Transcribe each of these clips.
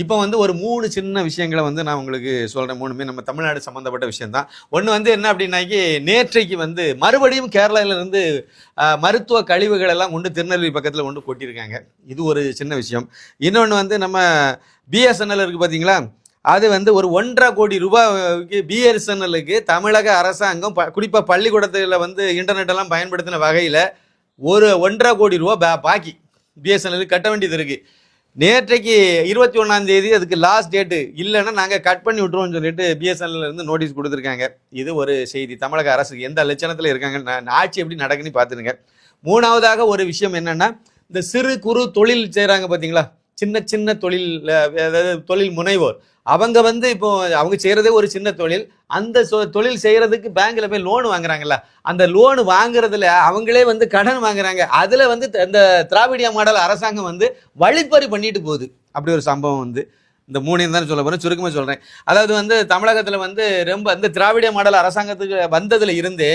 இப்போ வந்து ஒரு 3 சின்ன விஷயங்கள வந்து நான் உங்களுக்கு சொல்றேன். 3மே நம்ம தமிழ்நாடு சம்மந்தப்பட்ட விஷயம் தான். ஒண்ணு வந்து என்ன அப்டின்னாக்கி, நேற்றைக்கு வந்து மறுபடியும் கேரளால இருந்து மருத்துவ கழிவுகள் எல்லாம் கொண்டு திருநெல்வேலி பக்கத்துல கொண்டு கொட்டியிருக்காங்க. இது ஒரு சின்ன விஷயம். இன்னொன்னு வந்து நம்ம பிஎஸ்என்எல் இருக்கு பார்த்தீங்களா? அது வந்து ஒரு ரூ. 1,50,00,000க்கு பிஎஸ்என்எல்லுக்கு தமிழக அரசாங்கம் குறிப்பா பள்ளிக்கூடத்துல வந்து இன்டர்நெட் எல்லாம் பயன்படுத்தின வகையில ஒரு ரூ. 1,50,00,000 பாக்கி பிஎஸ்என்எல்லுக்கு கட்ட வேண்டியது இருக்கு. நேற்றைக்கு 21ஆம் தேதி அதுக்கு லாஸ்ட் டேட்டு இல்லைன்னா நாங்கள் கட் பண்ணி விட்டுருவோம்னு சொல்லிட்டு பிஎஸ்என்எல்ல இருந்து நோட்டீஸ் கொடுத்துருக்காங்க. இது ஒரு செய்தி. தமிழக அரசு எந்த லட்சணத்தில் இருக்காங்க, ஆட்சி எப்படி நடக்குன்னு பார்த்துருங்க. மூணாவதாக ஒரு விஷயம் என்னன்னா, இந்த சிறு குறு தொழில் செய்கிறாங்க பார்த்தீங்களா, சின்ன சின்ன தொழில், அதாவது தொழில் முனைவோர், அவங்க வந்து இப்போ அவங்க செய்கிறதே ஒரு சின்ன தொழில். அந்த தொழில் செய்கிறதுக்கு பேங்க்கில் போய் லோன் வாங்குறாங்கல்ல, அந்த லோன் வாங்குறதுல அவங்களே வந்து கடன் வாங்குறாங்க. அதில் வந்து இந்த திராவிடியா மாடல் அரசாங்கம் வந்து வழிப்பறி பண்ணிட்டு போகுது. அப்படி ஒரு சம்பவம் வந்து இந்த 3 தான் சொல்ல போகிறேன், சுருக்கமாக சொல்கிறேன். அதாவது வந்து தமிழகத்தில் வந்து ரொம்ப இந்த திராவிட மாடல் அரசாங்கத்துக்கு வந்ததுல இருந்து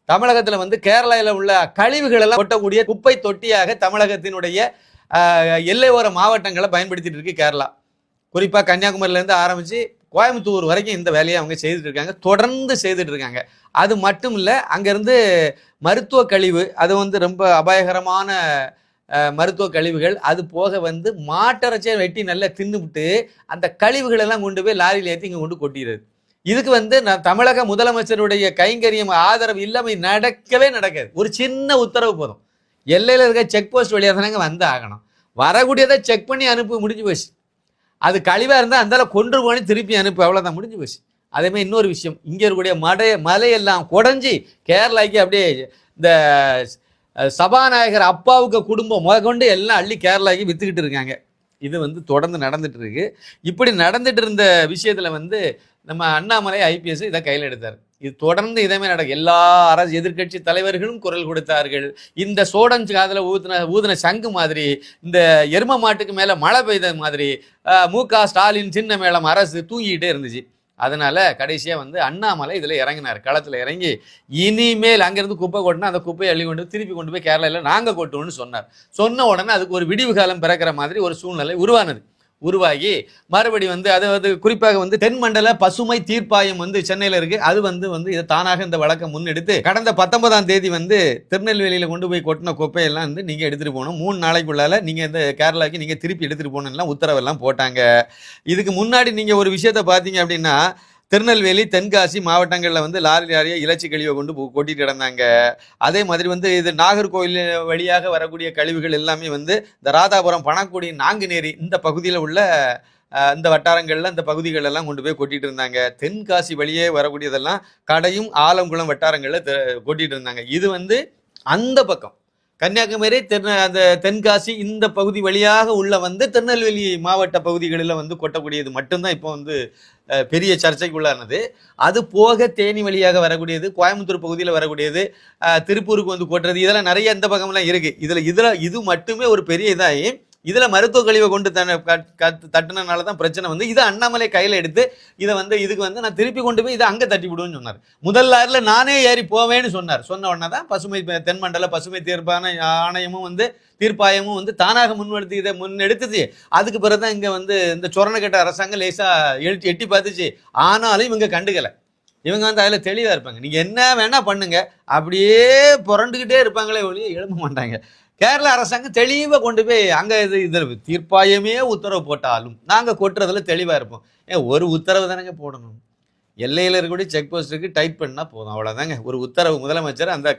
தமிழகத்தில் வந்து கேரளாவில் உள்ள கழிவுகள் எல்லாம் கொட்டக்கூடிய குப்பை தொட்டியாக தமிழகத்தினுடைய எல்லையோர மாவட்டங்களை பயன்படுத்திட்டு இருக்கு கேரளா. குறிப்பாக கன்னியாகுமரியிலேருந்து ஆரம்பித்து கோயம்புத்தூர் வரைக்கும் இந்த வேலையை அவங்க செய்துட்டு இருக்காங்க, தொடர்ந்து செய்துட்டு இருக்காங்க. அது மட்டும் இல்லை, அங்கேருந்து மருத்துவ கழிவு, அது வந்து ரொம்ப அபாயகரமான மருத்துவ கழிவுகள், அது போக வந்து மாட்டிறைச்சியை வெட்டி நல்லா தின்னுவிட்டு அந்த கழிவுகள் எல்லாம் கொண்டு போய் லாரியில் ஏற்றி இங்கே கொண்டு கொட்டிடுறது. இதுக்கு வந்து தமிழக முதலமைச்சருடைய கைங்கரியம் ஆதரவு இல்லாமல் நடக்கவே நடக்காது. ஒரு சின்ன உத்தரவு போதும், எல்லையில் இருக்க செக் போஸ்ட் வழியாக தானங்க வந்து ஆகணும், வரக்கூடியதை செக் பண்ணி அனுப்பி முடிஞ்சு போச்சு. அது கழிவாக இருந்தால் அந்தால கொண்டு போனி திருப்பி அனுப்பு, அவ்வளோதான், முடிஞ்சு போச்சு. அதேமாதிரி இன்னொரு விஷயம், இங்கே இருக்கக்கூடிய மலையெல்லாம் குடஞ்சி கேரளாக்கு அப்படியே இந்த சபாநாயகர் அப்பாவுக்கு குடும்பம் முதற்கொண்டு எல்லாம் அள்ளி கேரளாக்கு விற்றுக்கிட்டு இருக்காங்க. இது வந்து தொடர்ந்து நடந்துட்டு இருக்கு. இப்படி நடந்துட்டு இருந்த விஷயத்தில் வந்து நம்ம அண்ணாமலை ஐபிஎஸ் இதை கையில் எடுத்தார். இது தொடர்ந்து இதேமே நடக்கும். எல்லா அரசு எதிர்கட்சி தலைவர்களும் குரல் கொடுத்தார்கள். இந்த சோடஞ்சு காதில் ஊதின சங்கு மாதிரி, இந்த எரும மாட்டுக்கு மேலே மழை பெய்த மாதிரி மு.க. ஸ்டாலின் சின்ன மேளம் அரசு தூங்கிக்கிட்டே இருந்துச்சு. அதனால கடைசியாக வந்து அண்ணாமலை இதில் இறங்கினார், களத்தில் இறங்கி இனிமேல் அங்கேருந்து குப்பை கொட்டினா அந்த குப்பையை அள்ளி கொண்டு திருப்பி கொண்டு போய் கேரளாவில் நாங்கள் கொட்டுவோம்னு சொன்னார். சொன்ன உடனே அதுக்கு ஒரு விடிவு காலம் பிறக்கிற மாதிரி ஒரு சூழ்நிலை உருவாகி மறுபடி வந்து அதாவது குறிப்பாக வந்து தென்மண்டல பசுமை தீர்ப்பாயம் வந்து சென்னையில் இருக்கு. அது வந்து இதை தானாக இந்த வழக்கை முன்னெடுத்து கடந்த 19ஆம் தேதி வந்து திருநெல்வேலியில் கொண்டு போய் கொட்டின குப்பையெல்லாம் வந்து நீங்கள் எடுத்துகிட்டு போகணும், 3 நாளைக்குள்ளால நீங்கள் இந்த கேரளாவுக்கு நீங்கள் திருப்பி எடுத்துகிட்டு போகணும்லாம் உத்தரவெல்லாம் போட்டாங்க. இதுக்கு முன்னாடி நீங்கள் ஒரு விஷயத்தை பார்த்தீங்க அப்படின்னா, திருநெல்வேலி தென்காசி மாவட்டங்களில் வந்து லாரியாக இலச்சி கழிவை கொண்டு கொட்டிட்டு கிடந்தாங்க. அதே மாதிரி வந்து இது நாகர்கோவில் வழியாக வரக்கூடிய கழிவுகள் எல்லாமே வந்து இந்த ராதாபுரம், பணக்குடி, நாங்குநேரி இந்த பகுதியில் உள்ள இந்த வட்டாரங்களில் இந்த பகுதிகள் எல்லாம் கொண்டு போய் கொட்டிட்டு இருந்தாங்க. தென்காசி வழியே வரக்கூடியதெல்லாம் கடையும் ஆலங்குளம் வட்டாரங்களில் கொட்டிட்டு இருந்தாங்க. இது வந்து அந்த பக்கம் கன்னியாகுமரி அந்த தென்காசி இந்த பகுதி வழியாக உள்ள வந்து திருநெல்வேலி மாவட்ட பகுதிகளில் வந்து கொட்டக்கூடியது மட்டும்தான் இப்போ வந்து பெரிய சர்ச்சைக்குள்ளானது. அது போக தேனி வழியாக வரக்கூடியது, கோயம்புத்தூர் பகுதியில் வரக்கூடியது, திருப்பூருக்கு வந்து கொட்டுறது, இதெல்லாம் நிறைய இந்த பக்கம்லாம் இருக்குது. இது மட்டுமே ஒரு பெரிய இதாகி இதில் மருத்துவ கழிவை கொண்டு தட்டினால தான் பிரச்சனை வந்து இதை அண்ணாமலை கையில் எடுத்து இதை வந்து இதுக்கு வந்து நான் திருப்பி கொண்டு போய் இதை அங்கே தட்டி விடுவேன்னு சொன்னார். முதல் லாரில் நானே ஏறி போவேன்னு சொன்னார். சொன்ன உடனே தான் தென்மண்டல பசுமை ஆணையமும் வந்து தீர்ப்பாயமும் வந்து தானாக முன்னெடுத்துச்சு. அதுக்கு பிறகு தான் இங்கே வந்து இந்த சொரணக்கட்ட அரசாங்கம் லேசாக எட்டி பார்த்துச்சு. ஆனாலும் இவங்க கண்டுக்கலை. இவங்க வந்து அதில் தெளிவாக இருப்பாங்க. நீங்கள் என்ன வேணால் பண்ணுங்க, அப்படியே புரண்டுக்கிட்டே இருப்பாங்களே ஒழிய எழும்ப மாட்டாங்க. கேரளா அரசாங்கம் தெளிவாக கொண்டு போய் அங்கே இதில் தீர்ப்பாயமே உத்தரவு போட்டாலும் நாங்கள் கொட்டுறதுல தெளிவாக இருப்போம். ஒரு உத்தரவு தானேங்க போடணும், எல்லையில் இருக்கக்கூடிய செக் போஸ்ட்டுக்கு டைட் பண்ணால் போதும், அவ்வளோதாங்க. ஒரு உத்தரவு முதலமைச்சர் அந்த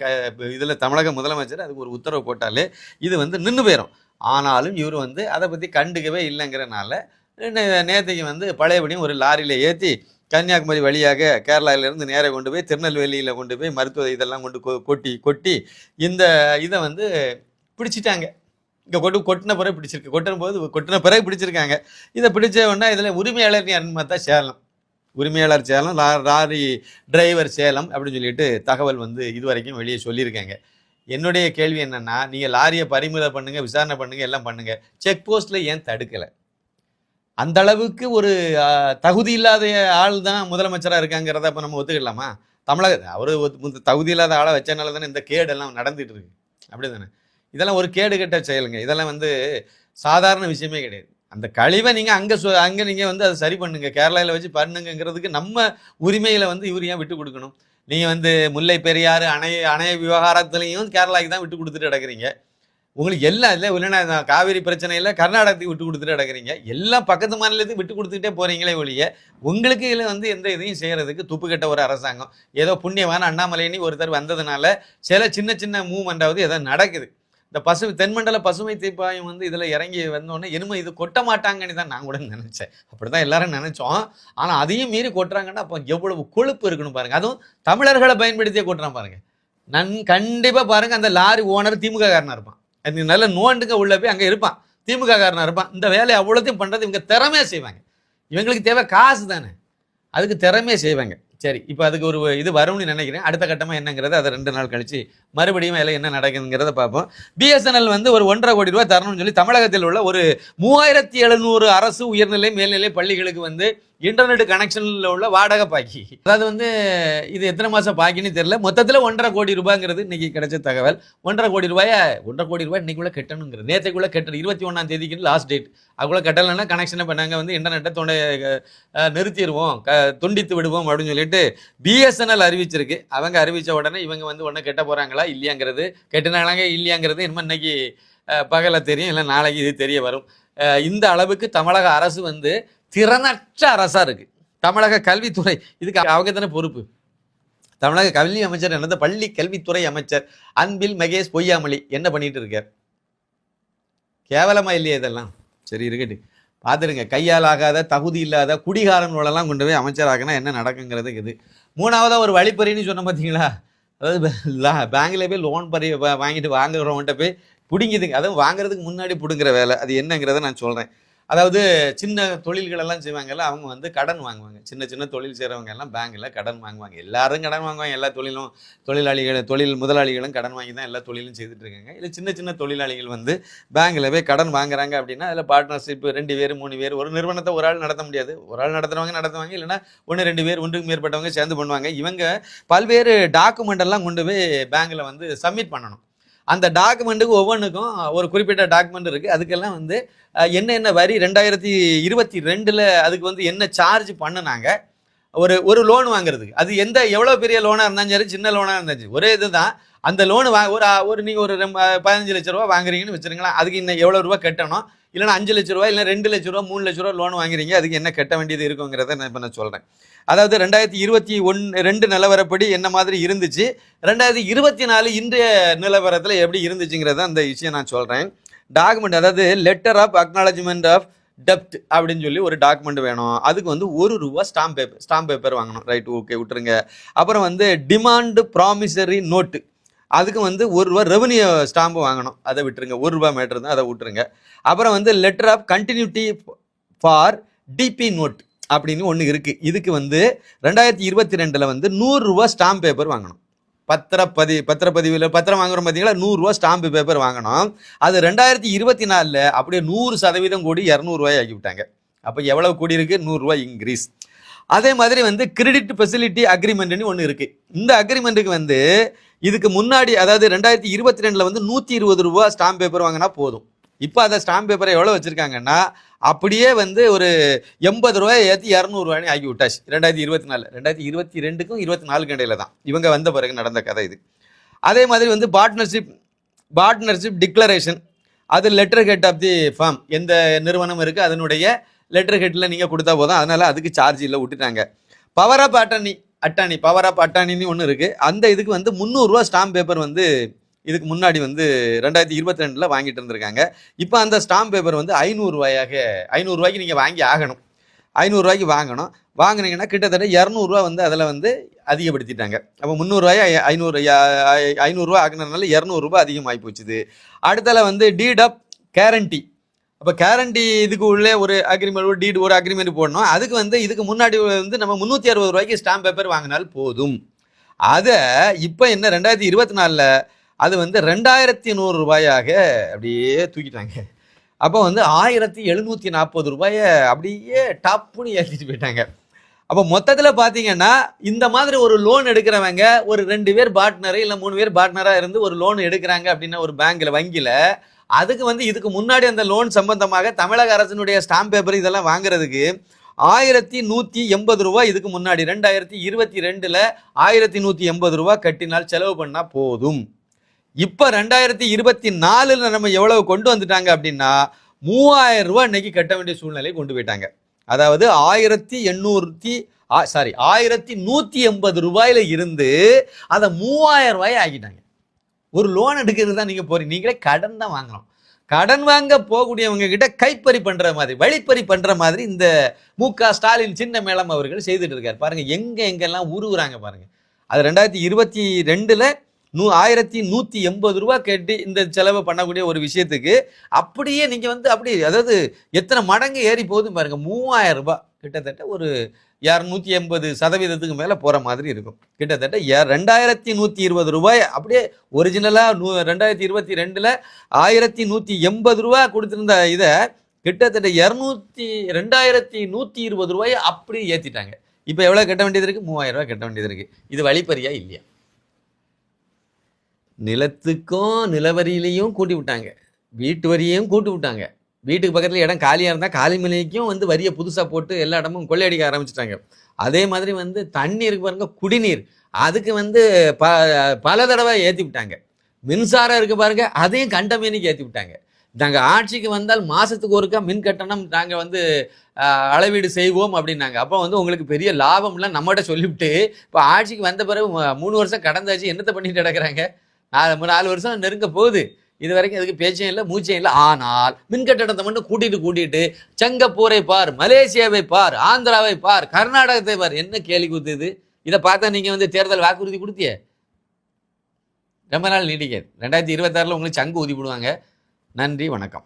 இதில் தமிழக முதலமைச்சர் அதுக்கு ஒரு உத்தரவு போட்டாலே இது வந்து நின்று போயிடும். ஆனாலும் இவர் வந்து அதை பற்றி கண்டுக்கவே இல்லைங்கிறனால நேற்றுக்கு வந்து பழையபடியும் ஒரு லாரியில் ஏற்றி கன்னியாகுமரி வழியாக கேரளாவிலேருந்து நேராக கொண்டு போய் திருநெல்வேலியில் கொண்டு போய் மருத்துவ இதெல்லாம் கொண்டு கொட்டி இந்த இதை வந்து பிடிச்சிட்டாங்க. இங்கே கொட்டின பிறகு பிடிச்சிருக்காங்க. இதை பிடிச்ச உடனே இதில் உரிமையாளர் யாருன்னு பார்த்தா சேலம், உரிமையாளர் சேலம், லாரி டிரைவர் சேலம் அப்படின்னு சொல்லிட்டு தகவல் வந்து இதுவரைக்கும் வெளியே சொல்லியிருக்காங்க. என்னுடைய கேள்வி என்னென்னா, நீங்கள் லாரியை பறிமுதல் பண்ணுங்கள், விசாரணை பண்ணுங்கள், எல்லாம் பண்ணுங்கள், செக் போஸ்ட்டில் ஏன் தடுக்கலை? அந்த அளவுக்கு ஒரு தகுதி இல்லாத ஆள் தான் முதலமைச்சராக இருக்காங்கிறத இப்போ நம்ம ஒத்துக்கலாமா? அவர் தகுதி இல்லாத ஆளை வச்சனால தானே இந்த கேடெல்லாம் நடந்துட்டு இருக்கு, அப்படி தானே? இதெல்லாம் ஒரு கேடு கெட்ட செயலுங்க. இதெல்லாம் வந்து சாதாரண விஷயமே கிடையாது. அந்த கழிவை நீங்க அங்க நீங்க வந்து அதை சரி பண்ணுங்க, கேரளாவில் வச்சு பண்ணுங்கிறதுக்கு நம்ம உரிமையில வந்து இவர் ஏன் விட்டு கொடுக்கணும்? நீங்க வந்து முல்லை பெரியாறு அணை விவகாரத்திலையும் கேரளாவுக்கு தான் விட்டு கொடுத்துட்டு கிடக்குறீங்க. உங்களுக்கு எல்லாம் இல்லை இல்லைன்னா காவிரி பிரச்சனையில் கர்நாடகத்துக்கு விட்டு கொடுத்துட்டு கிடக்குறீங்க. எல்லாம் பக்கத்து மாநிலத்துக்கு விட்டு கொடுத்துக்கிட்டே போறீங்களே ஒழிய உங்களுக்கு இதில் வந்து எந்த இதையும் செய்யறதுக்கு துப்பு கட்ட ஒரு அரசாங்கம். ஏதோ புண்ணியமான அண்ணாமலைன்னு ஒருத்தர் வந்ததுனால சில சின்ன சின்ன மூவ்மெண்டாவது ஏதோ நடக்குது. இந்த தென்மண்டல பசுமை தீர்ப்பாயம் வந்து இதில் இறங்கி வந்தோடனே இனிமே இது கொட்ட மாட்டாங்கன்னு தான் நான் கூட நினைச்சேன். அப்படிதான் எல்லாரும் நினைச்சோம். ஆனால் அதையும் மீறி கொட்டுறாங்கன்னா அப்போ எவ்வளவு கொழுப்பு இருக்கணும் பாருங்க. அதுவும் தமிழர்களை பயன்படுத்தியே கொட்டுறான் பாருங்க. கண்டிப்பா பாருங்க, அந்த லாரி ஓனர் திமுக காரனா இருப்பான். நல்ல நோண்டுங்க உள்ள போய் அங்கே இருப்பான், திமுக காரனா இருப்பான். இந்த வேலையை அவ்வளோத்தையும் பண்றது இவங்க திறமையா செய்வாங்க. இவங்களுக்கு தேவை காசு தானே, அதுக்கு திறமையா செய்வாங்க. சரி, இப்போ அதுக்கு ஒரு இது வரும்னு நினைக்கிறேன். அடுத்த கட்டமாக என்னங்கிறது அதை 2 நாள் கழிச்சு மறுபடியும் வேலை என்ன நடக்குதுங்கிறத பார்ப்போம். பிஎஸ்என்எல் வந்து ஒரு 1.5 கோடி ரூபாய் தரணும்னு சொல்லி தமிழகத்தில் உள்ள ஒரு 3700 அரசு உயர்நிலை மேல்நிலை பள்ளிகளுக்கு வந்து இன்டர்நெட் கனெக்ஷனில் உள்ள வாடகை பாக்கி, அதாவது வந்து இது எத்தனை மாதம் பாக்கின்னு தெரியல, மொத்தத்தில் 1.5 கோடி ரூபாய்ங்கிறது இன்னைக்கு கிடைச்ச தகவல். 1.5 கோடி ரூபாய் இன்னைக்குள்ள கட்டணுங்கிறது, நேற்றுக்குள்ள கட்டணும். 21ஆம் தேதிக்கு லாஸ்ட் டேட். அதுக்குள்ள கட்டலைன்னா கனெக்ஷனை பண்ணாங்க வந்து இன்டர்நெட்டை நிறுத்திடுவோம், துண்டித்து விடுவோம் அப்படின்னு சொல்லிட்டு பிஎஸ்என்எல் அறிவிச்சிருக்கு. அவங்க அறிவித்த உடனே இவங்க வந்து ஒன்று கெட்ட போகிறாங்களா இல்லையாங்கிறது, கெட்டினாங்க இல்லையாங்கிறது இன்னும் இன்னைக்கு பகல தெரியும், இல்லை நாளைக்கு இது தெரிய வரும். இந்த அளவுக்கு தமிழக அரசு வந்து திறனற்ற அரசா இருக்கு. தமிழக கல்வித்துறை இதுக்கு அவங்க தானே பொறுப்பு. தமிழக கல்வி அமைச்சர் என்னது, பள்ளி கல்வித்துறை அமைச்சர் அன்பில் மகேஷ் பொய்யாமொழி என்ன பண்ணிட்டு இருக்கார்? கேவலமா இல்லையே இதெல்லாம்? சரி இருக்கட்டு, பார்த்துருங்க. கையால் ஆகாத தகுதி இல்லாத குடிகாரங்களெல்லாம் கொண்டு போய் அமைச்சராகனா என்ன நடக்குங்கிறது இது. 3ஆவதா ஒரு வழிப்பறின்னு சொன்ன பார்த்தீங்களா, அதாவது பேங்க்ல போய் லோன் வாங்கிட்டு வாங்குறவன்கிட்ட போய் பிடிங்குதுங்க. அதுவும் வாங்குறதுக்கு முன்னாடி பிடுங்குற வேலை, அது என்னங்கிறத நான் சொல்கிறேன். அதாவது சின்ன தொழில்கள் எல்லாம் செய்வாங்கல்ல, அவங்க வந்து கடன் வாங்குவாங்க. சின்ன சின்ன தொழில் செய்கிறவங்க எல்லாம் பேங்க்கில் கடன் வாங்குவாங்க. எல்லாரும் கடன் வாங்குவாங்க. எல்லா தொழில் முதலாளிகளும் கடன் வாங்கி தான் எல்லா தொழிலும் செய்துட்டு இருக்காங்க. இல்லை சின்ன சின்ன தொழிலாளிகள் வந்து பேங்க்கில் போய் கடன் வாங்குறாங்க அப்படின்னா அதில் பார்ட்னர்ஷிப் 2 பேர் 3 பேர், ஒரு நிறுவனத்தை ஒரு ஆள் நடத்த முடியாது. ஒரு ஆள் நடத்துவாங்க, இல்லைன்னா 1 2 பேர், ஒன்றுக்கு மேற்பட்டவங்க சேர்ந்து பண்ணுவாங்க. இவங்க பல்வேறு டாக்குமெண்ட் எல்லாம் கொண்டு போய் பேங்க்கில் வந்து சப்மிட் பண்ணணும். அந்த டாக்குமெண்ட்டுக்கு ஒவ்வொன்றுக்கும் ஒரு குறிப்பிட்ட டாக்குமெண்ட் இருக்குது. அதுக்கெல்லாம் வந்து என்ன வரி 2022 அதுக்கு வந்து என்ன சார்ஜ் பண்ணினாங்க ஒரு லோன் வாங்குறதுக்கு. அது எவ்வளோ பெரிய லோனாக இருந்தாலும் சரி, சின்ன லோனாக இருந்தாச்சு ஒரே இது தான். அந்த லோனு ஒரு நீங்கள் ஒரு 15 லட்ச ரூபா வாங்குறீங்கன்னு வச்சுருங்களேன், அதுக்கு இன்னும் எவ்வளோ ரூபா கட்டணும், இல்லைன்னா 5 லட்ச ரூபா, இல்லை 2 லட்ச ரூபா, 3 லட்ச ரூபா லோன் வாங்குறீங்க, அதுக்கு என்ன கட்ட வேண்டியது இருக்குங்கிறத நான் இப்போ நான் சொல்கிறேன். அதாவது 2021-22 நிலவரப்படி என்ன மாதிரி இருந்துச்சு, 2024 இன்றைய நிலவரத்தில் எப்படி இருந்துச்சுங்கிறத அந்த விஷயம் நான் சொல்கிறேன். டாக்குமெண்ட், அதாவது லெட்டர் ஆஃப் அக்னாலஜ்மெண்ட் ஆஃப் டெப்ட் அப்படின்னு சொல்லி ஒரு டாக்குமெண்ட் வேணும். அதுக்கு வந்து ₹1 ஸ்டாம்ப் பேப்பர் வாங்கணும். ரைட், ஓகே, விட்டுருங்க. அப்புறம் வந்து டிமாண்ட் ப்ராமிசரி நோட்டு, அதுக்கு வந்து ₹1 ரெவன்யூ ஸ்டாம்பு வாங்கணும். அதை விட்டுருங்க. ₹1 மேட்ரு தான், அதை விட்டுருங்க. அப்புறம் வந்து letter of continuity for DP note அப்படின்னு ஒன்று இருக்குது. இதுக்கு வந்து 2022 வந்து ₹100 ஸ்டாம்ப் பேப்பர் வாங்கணும். பத்திரப்பதிவில் பத்திரம் வாங்குறோம் பார்த்தீங்களா, ₹100 ஸ்டாம்பு பேப்பர் வாங்கணும். அது 2024 அப்படியே 100% கூடி ₹200 ஆக்கி விட்டாங்க. அப்போ எவ்வளவு கூடி இருக்கு? ₹100 இன்க்ரீஸ். அதே மாதிரி வந்து கிரெடிட் ஃபெசிலிட்டி அக்ரிமெண்ட்னு ஒன்று இருக்குது. இந்த அக்ரிமெண்ட்டுக்கு வந்து இதுக்கு முன்னாடி, அதாவது 2022 வந்து ₹120 ஸ்டாம்ப் பேப்பர் வாங்கினா போதும். இப்போ அதை ஸ்டாம்ப் பேப்பரை எவ்வளோ வச்சுருக்காங்கன்னா, அப்படியே வந்து ஒரு ₹80 ஏற்றி ₹200 ஆக்கி விட்டாச்சு. 2024 2022க்கும் 24க்கும் இடையில தான் இவங்க வந்த பிறகு நடந்த கதை இது. அதே மாதிரி வந்து பார்ட்னர்ஷிப் டிக்ளரேஷன், அது letter head of the firm, எந்த நிறுவனம் இருக்குது அதனுடைய லெட்டர் ஹெட்டில் நீங்கள் கொடுத்தா போதும். அதனால் அதுக்கு சார்ஜ் இல்லை, விட்டுட்டாங்க. பவர் ஆஃப் அட்டார்னின்னு ஒன்று இருக்குது. அந்த இதுக்கு வந்து ₹300 ஸ்டாம்ப் பேப்பர் வந்து இதுக்கு முன்னாடி வந்து 2022 வாங்கிட்டு இருந்திருக்காங்க. இப்போ அந்த ஸ்டாம்ப் பேப்பர் வந்து ₹500 நீங்கள் வாங்கி ஆகணும். ₹500 வாங்கணும். வாங்கினீங்கன்னா கிட்டத்தட்ட ₹200 வந்து அதில் வந்து அதிகப்படுத்திட்டாங்க. அப்போ ₹300 500 ஆகினதுனால ₹200 அதிகமாகி போச்சுது. அடுத்தால வந்து டீட் ஆஃப் கேரண்டி. அப்போ கேரண்டி இதுக்கு உள்ளே ஒரு அக்ரிமெண்ட், ஒரு அக்ரிமெண்ட் போடணும். அதுக்கு வந்து இதுக்கு முன்னாடி வந்து நம்ம ₹360 ஸ்டாம்ப் பேப்பர் வாங்கினால் போதும். அதை இப்போ என்ன 2024 அது வந்து ₹2100 அப்படியே தூக்கிட்டாங்க. அப்போ வந்து ₹1740 அப்படியே டப்புன்னு ஏற்றிட்டு போயிட்டாங்க. அப்போ மொத்தத்தில் பார்த்தீங்கன்னா இந்த மாதிரி ஒரு லோன் எடுக்கிறவங்க ஒரு 2 பேர் பார்ட்னரு இல்லை 3 பேர் பார்ட்னராக இருந்து ஒரு லோன் எடுக்கிறாங்க அப்படின்னா ஒரு பேங்க்கில் வங்கியில் அதுக்கு வந்து இதுக்கு முன்னாடி அந்த லோன் சம்பந்தமாக தமிழக அரசினுடைய ஸ்டாம்ப் பேப்பர் இதெல்லாம் வாங்குறதுக்கு 1180 ரூபா இதுக்கு முன்னாடி 2022ல் 1180 ரூபா கட்டினால் செலவு பண்ணா போதும். இப்போ 2024ல் நம்ம எவ்வளவு கொண்டு வந்துட்டாங்க அப்படின்னா 3000 ரூபா இன்னைக்கு கட்ட வேண்டிய சூழ்நிலை கொண்டு போயிட்டாங்க. அதாவது 1180 ரூபாயில இருந்து அதை 3000 ரூபாய் ஆக்கிட்டாங்க. ஒரு லோன் எடுக்கிறது தான் நீங்க போறீங்க, நீங்களே கடன் தான் வாங்குறோம். கடன் வாங்க போகக்கூடியவங்க கிட்ட கைப்பறி பண்ற மாதிரி, வழிப்பறி பண்ற மாதிரி இந்த மு.க. ஸ்டாலின் சின்ன மேளம் அவர்கள் செய்துட்டு இருக்காரு. பாருங்க எங்கெல்லாம் உருவுறாங்க பாருங்க. அது 2022ல் 1180 ரூபா கட்டி இந்த செலவு பண்ணக்கூடிய ஒரு விஷயத்துக்கு அப்படியே நீங்க வந்து அப்படி, அதாவது எத்தனை மடங்கு ஏறி போகுது பாருங்க. 3000 ரூபாய் கிட்டத்தட்ட ஒரு 280% மேல போற மாதிரி இருக்கும். கிட்டத்தட்ட 2120 ரூபாய் அப்படியே ஒரிஜினலா 2022ல் 1180 ரூபாய் கொடுத்திருந்த இதை கிட்டத்தட்ட 2120 ரூபாய் அப்படி ஏத்திட்டாங்க. இப்ப எவ்வளவு கட்ட வேண்டியது இருக்கு? 3000 ரூபாய் கட்ட வேண்டியது இருக்கு. இது வழிப்பறியா இல்லையா? நிலத்துக்கும் நிலவரியிலையும் கூட்டி விட்டாங்க, வீட்டு வரியையும் கூட்டி விட்டாங்க. வீட்டுக்கு பக்கத்தில் இடம் காலியாக இருந்தால் காலி மலைக்கும் வந்து வரியை புதுசாக போட்டு எல்லா இடமும் கொள்ளையடிக்க ஆரம்பிச்சிட்டாங்க. அதே மாதிரி வந்து தண்ணீருக்கு பாருங்க, குடிநீர் அதுக்கு வந்து பல தடவை ஏற்றி விட்டாங்க. மின்சாரம் இருக்கு பாருங்க, அதையும் கண்டமேனிக்கு ஏற்றி விட்டாங்க. நாங்கள் ஆட்சிக்கு வந்தால் மாதத்துக்கு ஒருக்கா மின் கட்டணம் நாங்கள் வந்து அளவீடு செய்வோம் அப்படின்னாங்க. அப்போ வந்து உங்களுக்கு பெரிய லாபம்லாம் நம்மகிட்ட சொல்லிவிட்டு இப்போ ஆட்சிக்கு வந்த பிறகு 3 வருஷம் கடந்தாச்சு, என்னத்தை பண்ணிட்டு கிடக்குறாங்க? 4 வருஷம் நெருங்க போகுது. இது வரைக்கும் அதுக்கு பேச்சும் இல்லை, மூச்சும் இல்லை. ஆனால் மின்கட்டணத்தை மட்டும் கூட்டிட்டு சிங்கப்பூரை பார், மலேசியாவை பார், ஆந்திராவை பார், கர்நாடகத்தை பார். என்ன கேலி கூத்துது? இதை பார்த்தா நீங்க வந்து தேர்தல் வாக்குறுதி கொடுத்திய ரொம்ப நாள் நீடிக்காது. 2026ல் உங்களுக்கு சங்கு ஊதி விடுவாங்க. நன்றி, வணக்கம்.